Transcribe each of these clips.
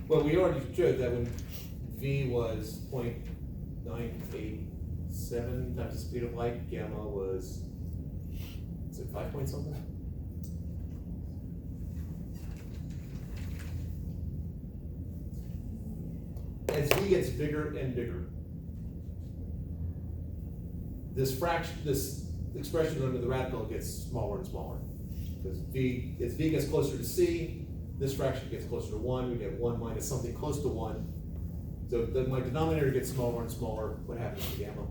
Well, we already showed that when v was 0.987 times the speed of light, gamma was, is it 5 point something? As v gets bigger and bigger, this expression under the radical gets smaller and smaller. Because as v gets closer to c, this fraction gets closer to 1, we get 1 minus something close to 1. So then my denominator gets smaller and smaller. What happens to gamma?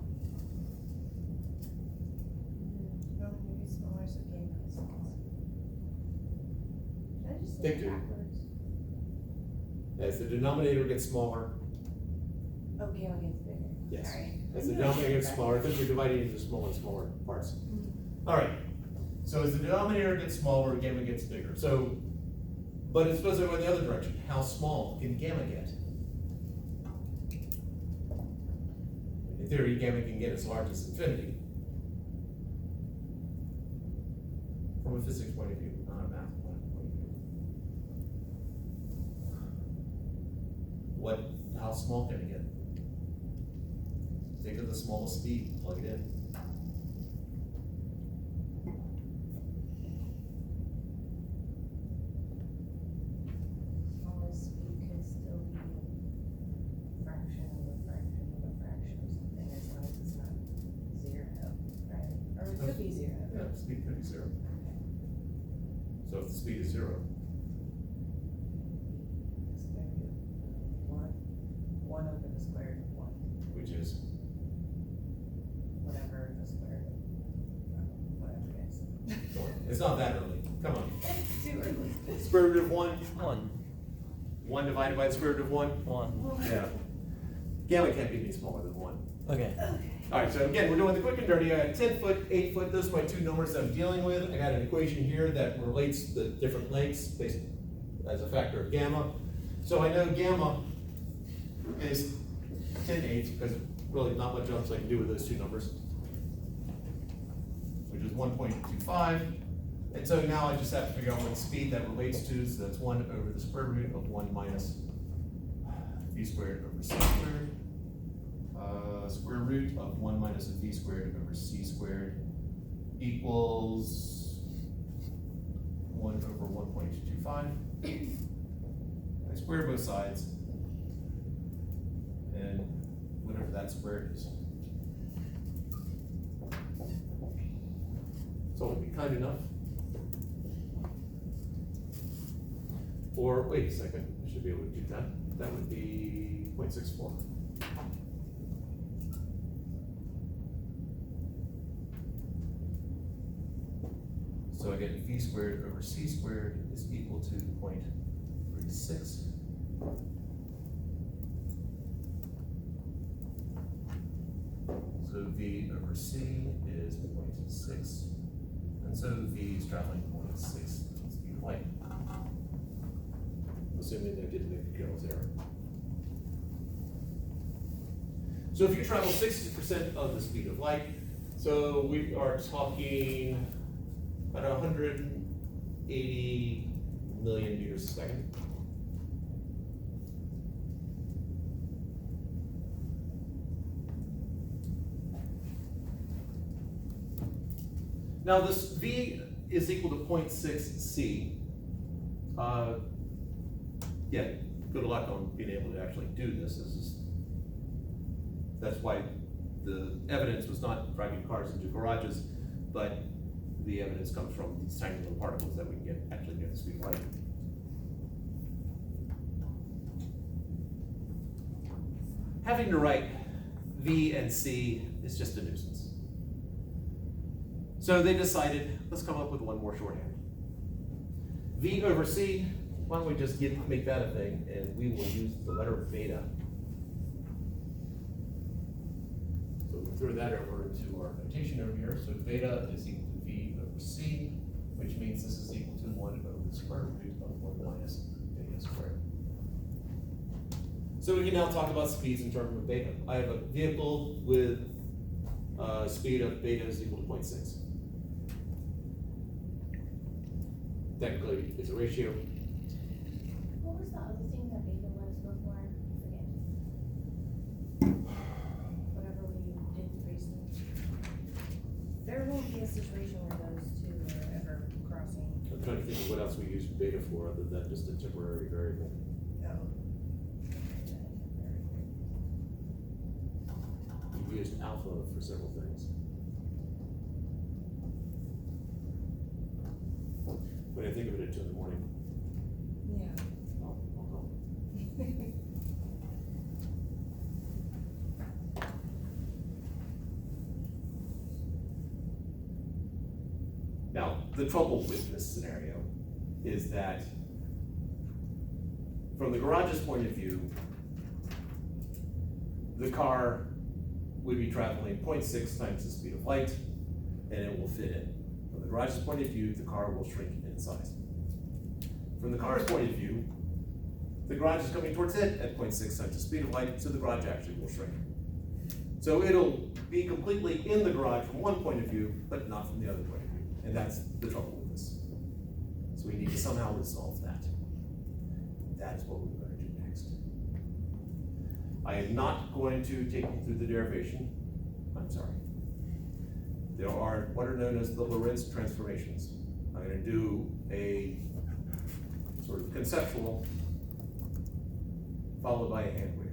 No, maybe smaller, so gamma is less. Should I just say Think it to. backwards? As the denominator gets smaller, Oh, gamma gets bigger. yes. Sorry. As the denominator gets smaller, because you're dividing into smaller and smaller parts. All right. So as the denominator gets smaller, gamma gets bigger. So, but it's supposed to go in the other direction. How small can gamma get? In theory, gamma can get as large as infinity. From a physics point of view, not a math point of view. How small can it get? Think of the smallest speed, plug it in. Smallest speed could still be a fraction of a fraction of a fraction of something, as long as it's not zero, right? Or it could be zero. Yeah, speed could be 0. So if the speed is 0, Square root of 1 over the square root of 1, which is, whatever the square root of, whatever it is. it's not that early. Come on. It's too early. Square root of 1, 1. 1 divided by the square root of 1. 1. Yeah. Gamma can't be any smaller than 1. Okay. All right, so again, we're doing the quick and dirty. I got 10 foot, 8 foot. Those are my two numbers that I'm dealing with. I got an equation here that relates the different lengths based as a factor of gamma. So I know gamma is 10/8 because really not much else I can do with those two numbers, which is 1.25. And so now I just have to figure out what speed that relates to. So that's 1 over the square root of 1 minus v squared over c squared. Square root of 1 minus v squared over c squared equals 1 over 1.25. I square both sides, and whatever that square is. Someone be kind enough. Or, wait a second, I should be able to do that. That would be 0.64. So I get v squared over c squared is equal to 0.36. So v over c is 0.6. And so v is traveling 0.6 speed of light. Assuming I didn't make a Carol's error. So if you travel 60% of the speed of light, so we are talking about 180 million meters a second. Now this v is equal to 0.6 c. Yeah, good luck on being able to actually do this. That's why the evidence was not driving cars into garages, but the evidence comes from these tiny little particles that we can actually get the speed of light. Having to write v and c is just a nuisance. So they decided, let's come up with one more shorthand. V over c, why don't we just make that a thing, and we will use the letter beta. So we'll throw that over into our notation over here. So beta is equal to v over c, which means this is equal to 1 over the square root of 1 minus beta squared. So we can now talk about speeds in terms of beta. I have a vehicle with speed of beta is equal to 0.6. Technically, it's a ratio. What was the other thing that beta was? situation where those two are ever crossing. I'm trying to think of what else we use beta for other than just a temporary variable. Oh. We've used alpha for several things. When I think of it at 2 in the morning, Yeah. I'll help. Now, the trouble with this scenario is that from the garage's point of view, the car would be traveling 0.6 times the speed of light, and it will fit in. From the garage's point of view, the car will shrink in size. From the car's point of view, the garage is coming towards it at 0.6 times the speed of light, so the garage actually will shrink. So it'll be completely in the garage from one point of view, but not from the other point of view. And that's the trouble with this. So we need to somehow resolve that. That is what we're going to do next. I am not going to take you through the derivation. I'm sorry. There are what are known as the Lorentz transformations. I'm going to do a sort of conceptual followed by a hand wave.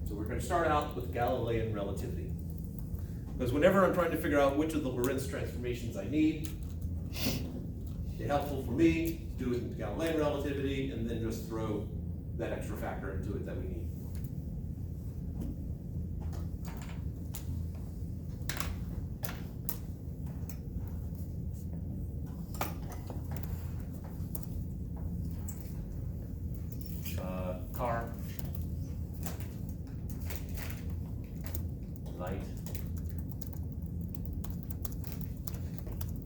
So we're going to start out with Galilean relativity. Because whenever I'm trying to figure out which of the Lorentz transformations I need, it's helpful for me to do it in Galilean relativity and then just throw that extra factor into it that we need. Car, light.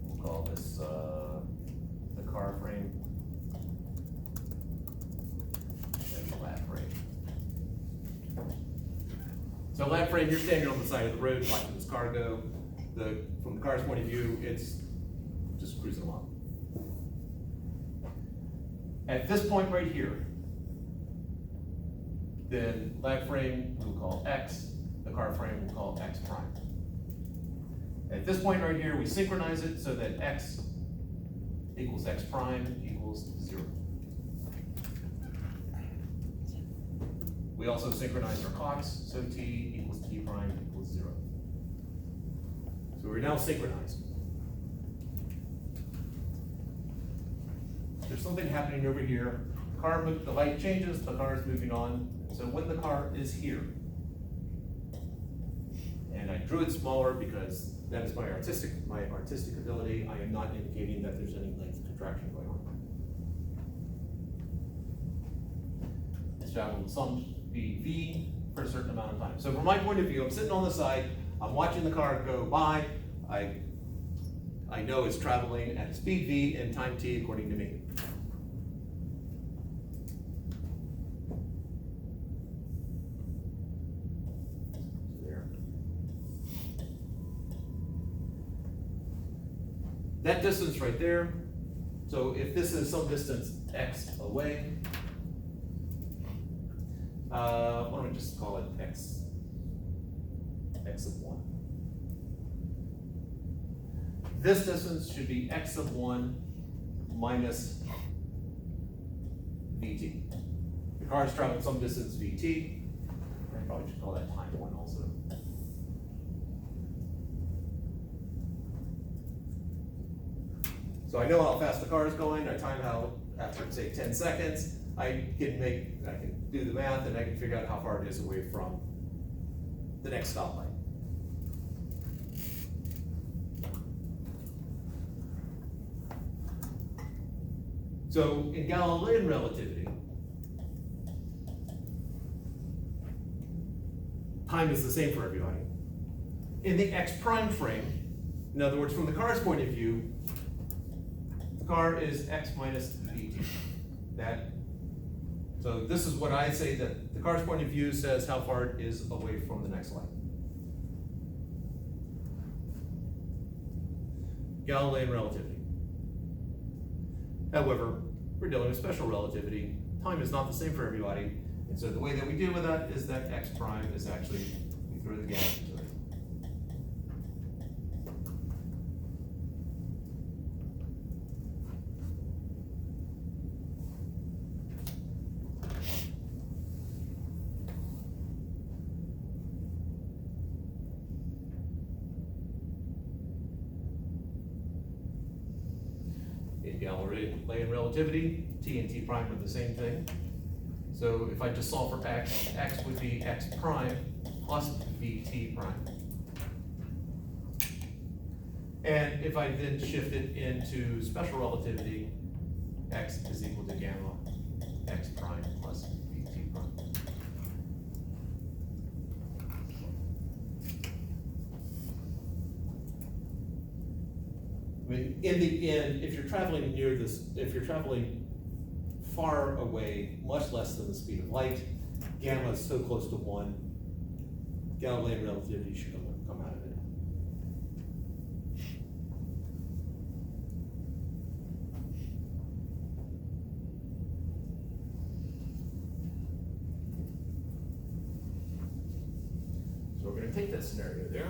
We'll call this the car frame and the lap frame. So lap frame, you're standing on the side of the road watching this car go. From the car's point of view, it's just cruising along. At this point right here, then lap frame we'll call X, the car frame we'll call X prime. At this point right here, we synchronize it so that X equals X prime equals 0. We also synchronize our clocks, so T equals T prime equals 0. So we're now synchronized. There's something happening over here. The light changes, the car is moving on. So when the car is here, and I drew it smaller because that is my artistic ability, I am not indicating that there's any length contraction going on. It's traveling some speed v for a certain amount of time. So from my point of view, I'm sitting on the side, I'm watching the car go by, I know it's traveling at speed v and time t according to me. That distance right there, so if this is some distance x away, why don't we just call it x of 1. This distance should be x of 1 minus vt. The car is traveling some distance vt, I probably should call that time 1 also. So I know how fast the car is going, I time how, after say 10 seconds, I can do the math and I can figure out how far it is away from the next stoplight. So in Galilean relativity, time is the same for everybody. In the x prime frame, in other words, from the car's point of view, car is x minus vt. So this is what I say that the car's point of view says how far it is away from the next light. Galilean relativity. However, we're dealing with special relativity. Time is not the same for everybody. And so the way that we deal with that is that x prime is actually, we throw the gamma into it. Galilean relativity, T and T prime are the same thing. So if I just solve for x, x would be x prime plus vt prime. And if I then shift it into special relativity, x is equal to gamma x prime plus vt prime. I mean, in the end, if you're traveling near this, if you're traveling far away, much less than the speed of light, gamma is so close to 1, Galilean relativity should come out of it. So we're going to take that scenario there.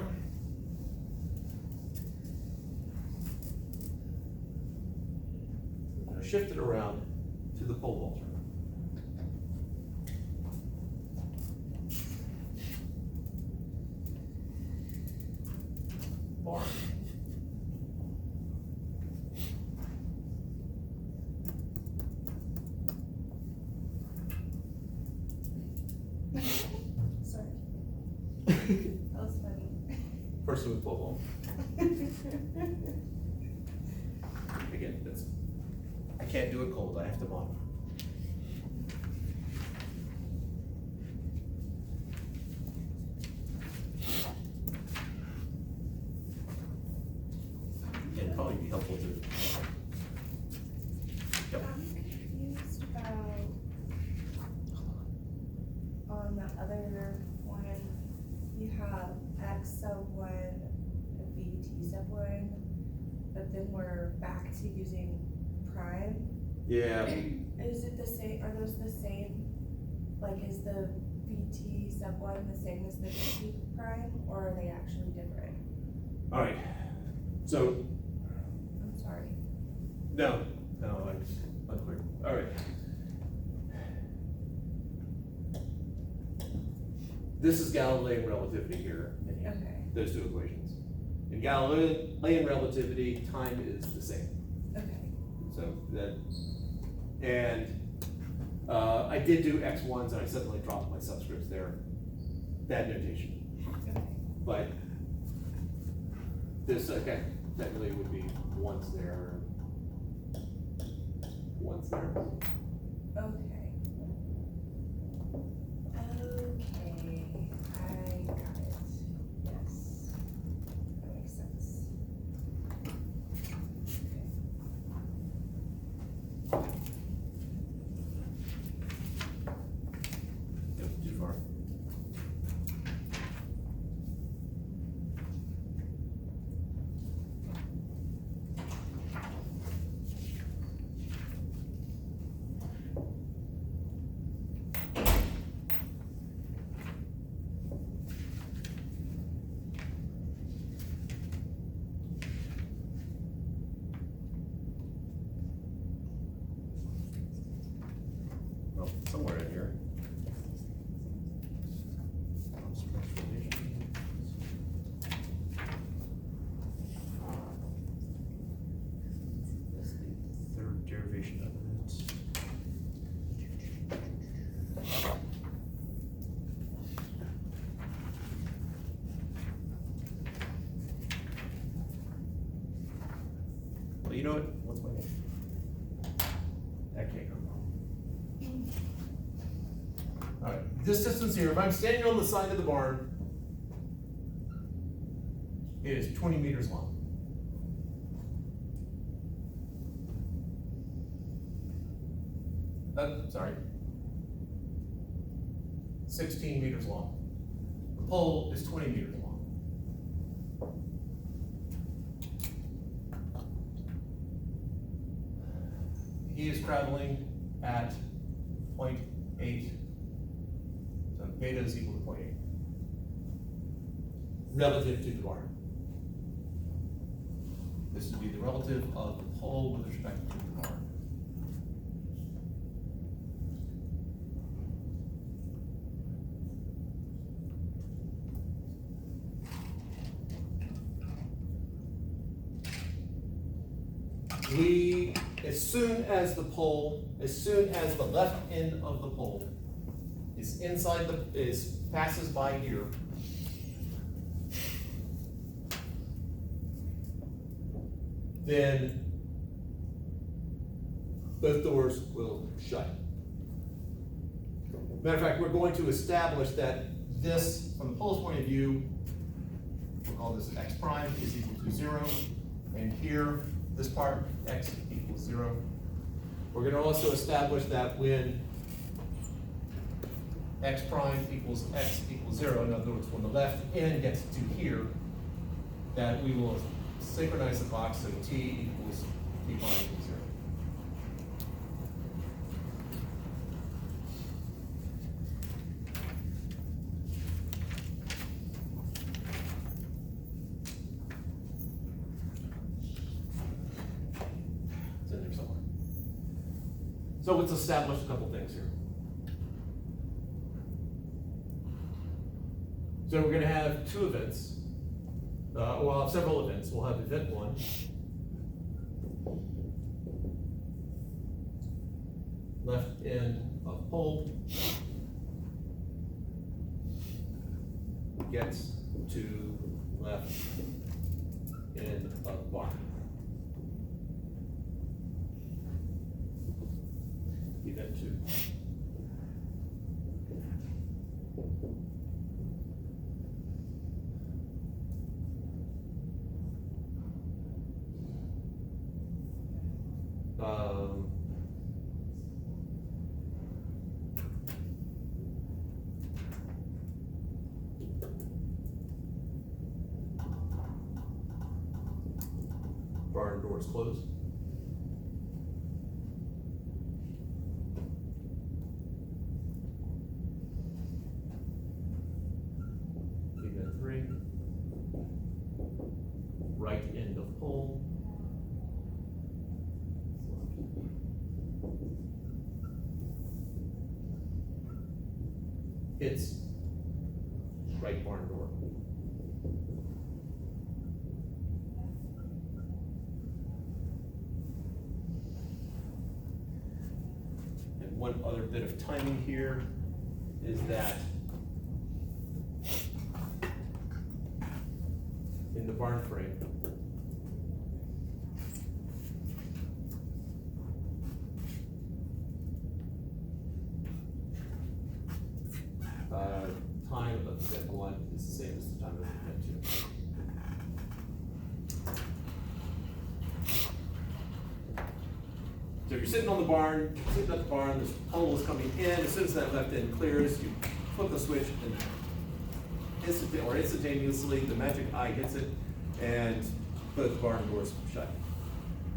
We're going to shift it around to the pole vaulter. Barn. Sorry. That was funny. Person with pole vault. Again, that's, I can't do it cold, I have to monitor. It'd probably be helpful to. Yep. I'm confused about, on the other one, you have x sub 1 and vt sub 1, but then we're back to using prime. Yeah. Is it the same, are those the same? Like, is the vt sub 1 the same as the vt prime, or are they actually different? All right, so, I'm sorry. no, it's unclear. All right. This is Galilean relativity here, and Okay. those two equations. In Galilean relativity, time is the same. Okay. So that, and I did do x1s and I suddenly dropped my subscripts there. Bad notation. Okay. But this, okay, technically would be ones there, ones there. Okay. Okay, I got it. Yes. That makes sense. Yep, too far. Well, somewhere in here. That's the third derivation of it. Well, you know what? What's my name? That can't go wrong. All right, this distance here, if I'm standing on the side of the barn, it is 20 meters long. Sorry. 16 meters long. The pole is 20 meters long. He is traveling at 0.8. So beta is equal to 0.8. Relative to the barn. This would be the relative of the pole with respect to the barn. as soon as the left end of the pole is passes by here, then both doors will shut. Matter of fact, we're going to establish that this, from the pole's point of view, we'll call this x prime is equal to 0, and here, this part, x equals 0. We're going to also establish that when x prime equals 0, in other words, when the left end gets to here, that we will synchronize the clock so t equals t prime equals 0. It's in there somewhere. So let's establish a couple things here. So we're going to have two events. We'll have several events. We'll have event 1. Left end of pole gets to left end of bar. Event 2. Barn doors closed. Event 3. Right end of pole. Hits right barn door. And one other bit of timing here is that in the barn frame, time of event 1 is the same as the time of event 2. So if you're sitting on the barn, sitting at the barn, this pole is coming in, as soon as that left end clears, you flip the switch and instantaneously the magic eye hits it and both barn doors shut.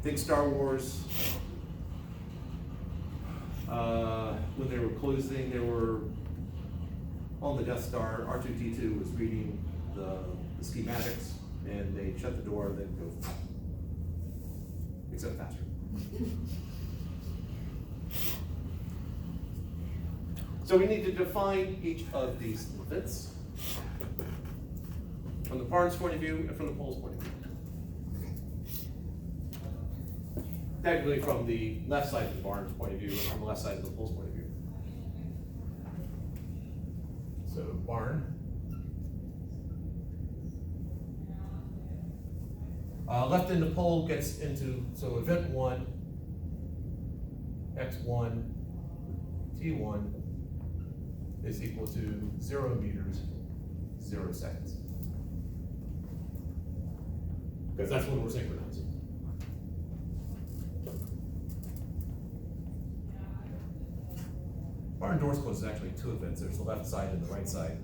Think Star Wars, when they were closing, they were on the Death Star, R2-D2 was reading the schematics, and they shut the door, then go, except faster. So we need to define each of these events from the barn's point of view and from the pole's point of view. Technically from the left side of the barn's point of view and from the left side of the pole's point of view. So barn. Left end of pole gets into, so event 1, x1, t1 is equal to 0 meters, 0 seconds. Because that's when we're synchronizing. Barn doors closed is actually 2 events. There's the left side and the right side.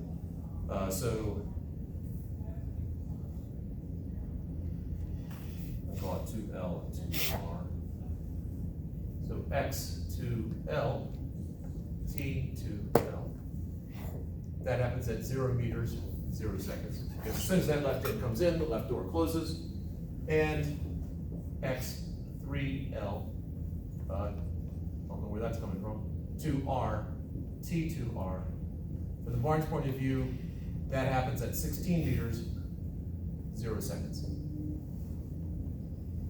So I call it 2L and 2R. So X to L, T to L. That happens at 0 meters, 0 seconds. Because as soon as that left end comes in, the left door closes. And X3L, I don't know where that's coming from, 2R, T2R. From the barn's point of view, that happens at 16 meters, 0 seconds.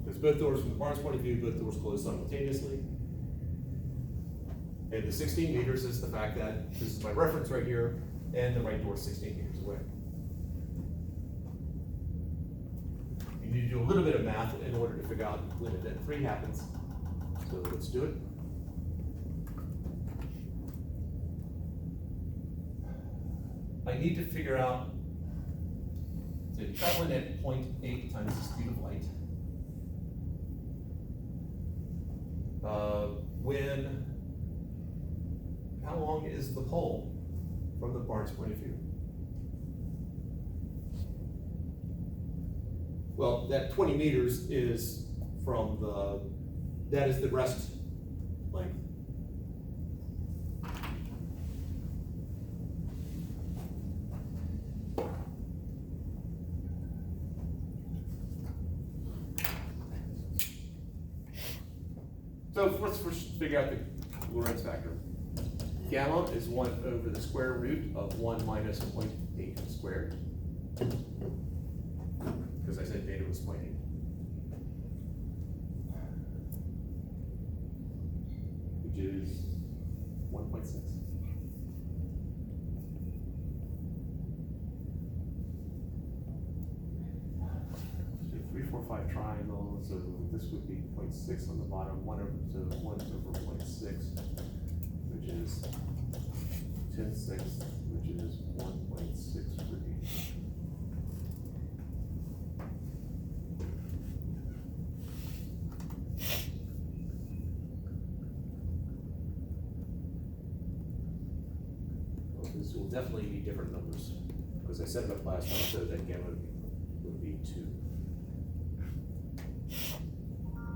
Because both doors, from the barn's point of view, both doors close simultaneously. And the 16 meters is the fact that this is my reference right here, and the right door is 16 meters away. You need to do a little bit of math in order to figure out when event 3 happens. So let's do it. I need to figure out, so traveling at 0.8 times the speed of light. How long is the pole from the barn's point of view? Well, that 20 meters is from that is the rest length. So let's first figure out the Lorentz factor. Gamma is 1 over the square root of 1 minus 0.8 squared. Because I said beta was 0.8. Which is 1.6. So 3, 4, 5 triangle, so this would be 0.6 on the bottom, 1 over 0.6, which is 10/6, which is 1.63. Well, this will definitely be different numbers, because I set it up last time so that gamma would be 2.